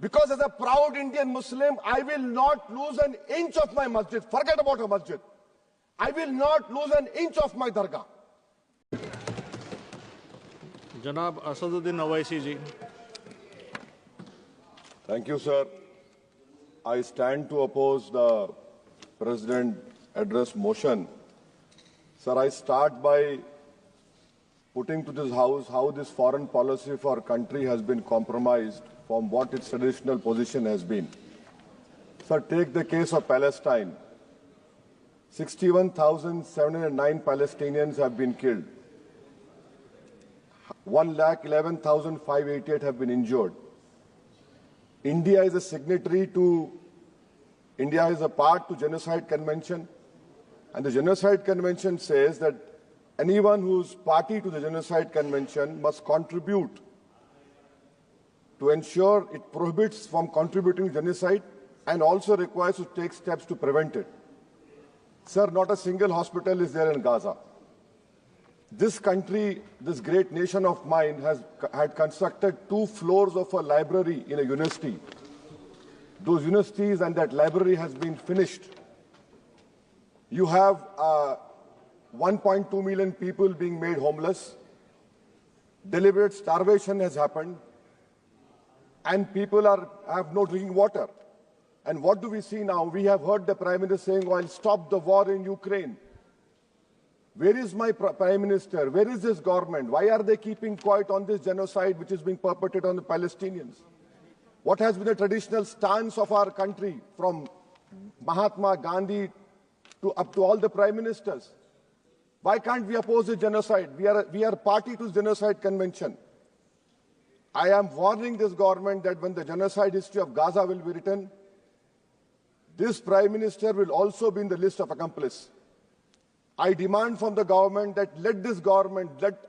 Because as a proud Indian Muslim, I will not lose an inch of my masjid. Forget about a masjid. I will not lose an inch of my dargah. Janab Asaduddin Owaisi ji. Thank you, sir. I stand to oppose the President address motion. Sir, I start by putting to this House how this foreign policy for our country has been compromised from what its traditional position has been. Sir, take the case of Palestine. 61,709 Palestinians have been killed. 1,11,588 have been injured. India is a signatory to, India is a part to Genocide Convention, and the Genocide Convention says that anyone who's party to the Genocide Convention must contribute to ensure it prohibits from contributing to genocide and also requires to take steps to prevent it. Sir, not a single hospital is there in Gaza. This country, this great nation of mine, had constructed 2 floors of a library in a university. Those universities and that library has been finished. You have 1.2 million people being made homeless. Deliberate starvation has happened. And people have no drinking water. And what do we see now? We have heard the Prime Minister saying, "I'll stop the war in Ukraine." Where is my Prime Minister? Where is this government? Why are they keeping quiet on this genocide which is being perpetrated on the Palestinians? What has been the traditional stance of our country, from Mahatma Gandhi up to all the Prime Ministers? Why can't we oppose the genocide? We are party to the Genocide Convention. I am warning this government that when the genocide history of Gaza will be written, this Prime Minister will also be in the list of accomplices. I demand from the government that let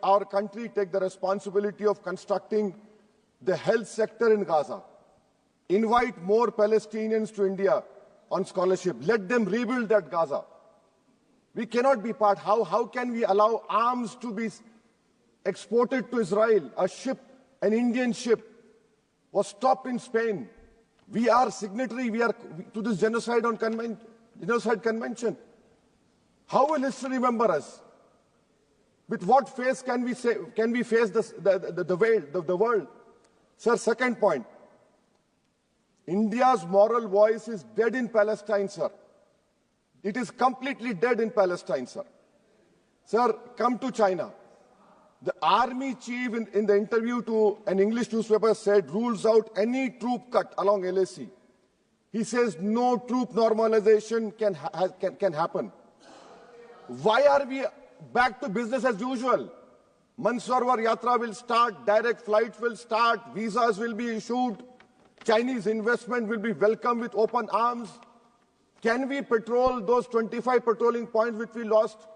our country take the responsibility of constructing the health sector in Gaza. Invite more Palestinians to India on scholarship. Let them rebuild that Gaza. We cannot be part. How can we allow arms to be exported to Israel? An Indian ship was stopped in Spain. We are signatory to this genocide convention. How will history remember us? With what face can we face the world? Sir, second point. India's moral voice is dead in Palestine, sir. It is completely dead in Palestine, sir. Sir, come to China. The army chief in the interview to an English newspaper said rules out any troop cut along LAC. He says no troop normalization can happen. Why are we back to business as usual? Mansarovar Yatra will start, direct flights will start, visas will be issued, Chinese investment will be welcomed with open arms. Can we patrol those 25 patrolling points which we lost?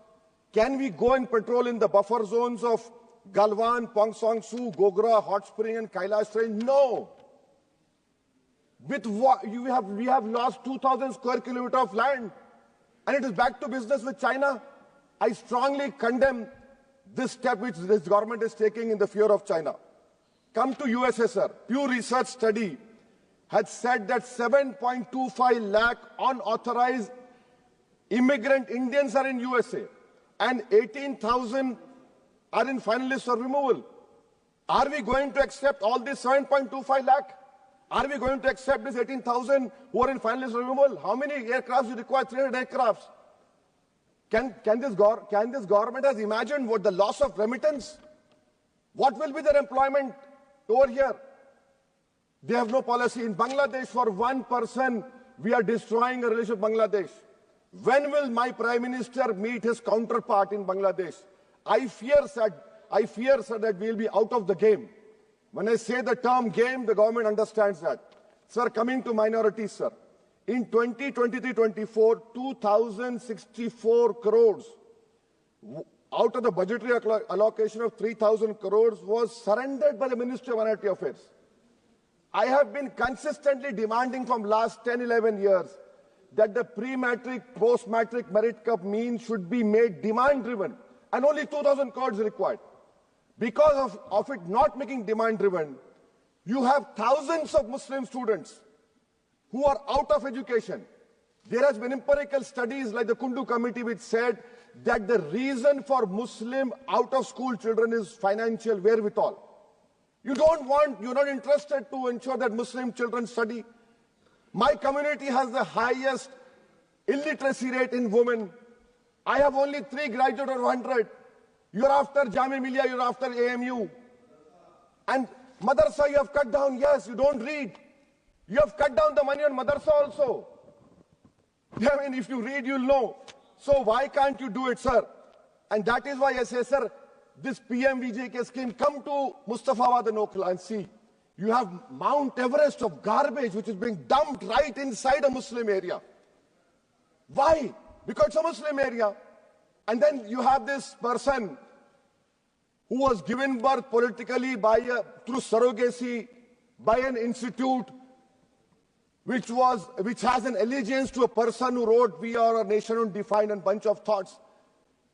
Can we go and patrol in the buffer zones of Galwan, Pongsong Su, Gogra, Hot Spring and Kailash Range? No. With what we have lost 2,000 square kilometers of land, and it is back to business with China. I strongly condemn this step which this government is taking in the fear of China. Come to USSR. Pew Research study had said that 7.25 lakh unauthorized immigrant Indians are in USA, and 18,000 are in final list for removal. Are we going to accept all this 7.25 lakh? Are we going to accept this 18,000 who are in final list for removal? How many aircrafts you require? 300 aircrafts. Can this government has imagined what the loss of remittance? What will be their employment over here? They have no policy. In Bangladesh, for one person, we are destroying a relationship with Bangladesh. When will my Prime Minister meet his counterpart in Bangladesh? I fear, sir, that we will be out of the game. When I say the term game, the government understands that. Sir, coming to minorities, sir. In 2023-24, 2,064 crores out of the budgetary allocation of 3,000 crores was surrendered by the Ministry of Minority Affairs. I have been consistently demanding from last 10, 11 years that the pre-matric, post-matric merit cup mean should be made demand-driven, and only 2,000 crores required. Because of it not making demand-driven, You have thousands of Muslim students who are out of education. There has been empirical studies like the Kundu Committee which said that the reason for Muslim out-of-school children is financial wherewithal. You're not interested to ensure that Muslim children study. My community has the highest illiteracy rate in women. I have only 3 graduates out of 100. You're after Jamia Millia, you're after AMU. And madrasa you have cut down, yes, you don't read. You have cut down the money on madrasa also. I mean, if you read, you'll know. So why can't you do it, sir? And that is why I say, sir, this PMVJK scheme, come to Mustafawad and Okhla and see. You have Mount Everest of garbage which is being dumped right inside a Muslim area. Why? Because it's a Muslim area. And then you have this person who was given birth politically through surrogacy by an institute which has an allegiance to a person who wrote "We Are a Nation Undefined" and bunch of thoughts.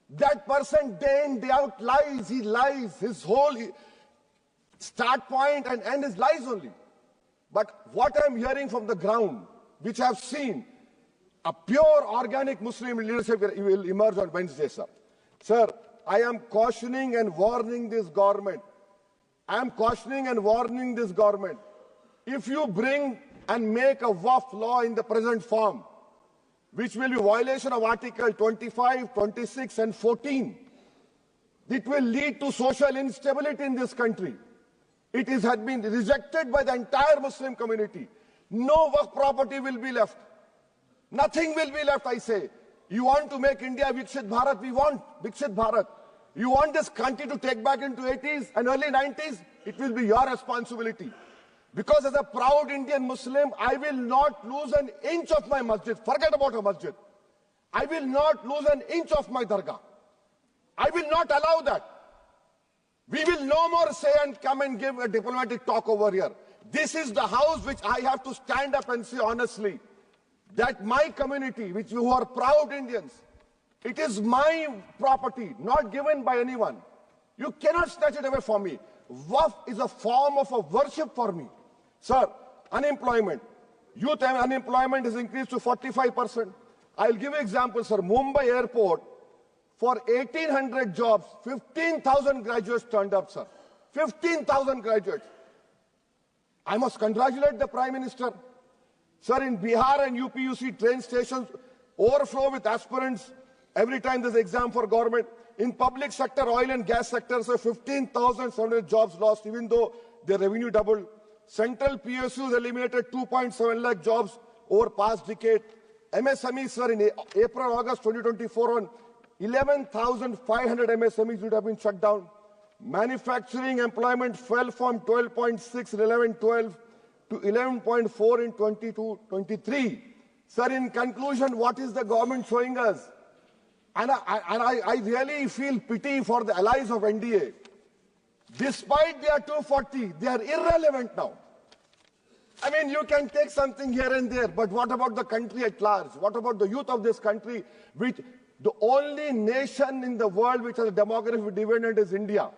That person day in, day out lies. He lies. His whole start point and end is lies only. But what I'm hearing from the ground, which I've seen, a pure organic Muslim leadership will emerge on Wednesday, sir. Sir, I am cautioning and warning this government. I am cautioning and warning this government. If you bring and make a WAF law in the present form, which will be violation of Article 25, 26 and 14, it will lead to social instability in this country. It has been rejected by the entire Muslim community. No WAF property will be left. Nothing will be left, I say. You want to make India Viksit Bharat? We want Viksit Bharat. You want this country to take back into 80s and early 90s? It will be your responsibility. Because as a proud Indian Muslim, I will not lose an inch of my masjid. Forget about a masjid. I will not lose an inch of my dargah. I will not allow that. We will no more say and come and give a diplomatic talk over here. This is the house which I have to stand up and say honestly that my community, who are proud Indians, it is my property, not given by anyone. You cannot snatch it away from me. Waqf is a form of a worship for me. Sir, unemployment. Youth unemployment has increased to 45%. I'll give you example, sir. Mumbai airport, for 1,800 jobs, 15,000 graduates turned up, sir. 15,000 graduates. I must congratulate the Prime Minister. Sir, in Bihar and UP, you see train stations overflow with aspirants every time there's an exam for government. In public sector, oil and gas sector, so 15,700 jobs lost, even though their revenue doubled. Central PSUs eliminated 2.7 lakh jobs over past decade. MSMEs, sir, in April, August 2024, on 11,500 MSMEs would have been shut down. Manufacturing employment fell from 12.6 in 11-12 to 11.4 in 22-23. Sir, in conclusion, what is the government showing us? And I really feel pity for the allies of NDA. Despite their 240, they are irrelevant now. I mean, you can take something here and there, but what about the country at large? What about the youth of this country, which the only nation in the world which has a demographic dividend is India.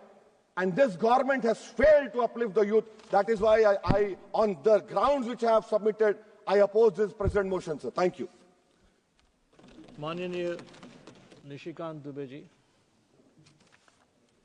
And this government has failed to uplift the youth. That is why I on the grounds which I have submitted, I oppose this present motion, sir. Thank you. माननीय निशिकांत दुबे जी.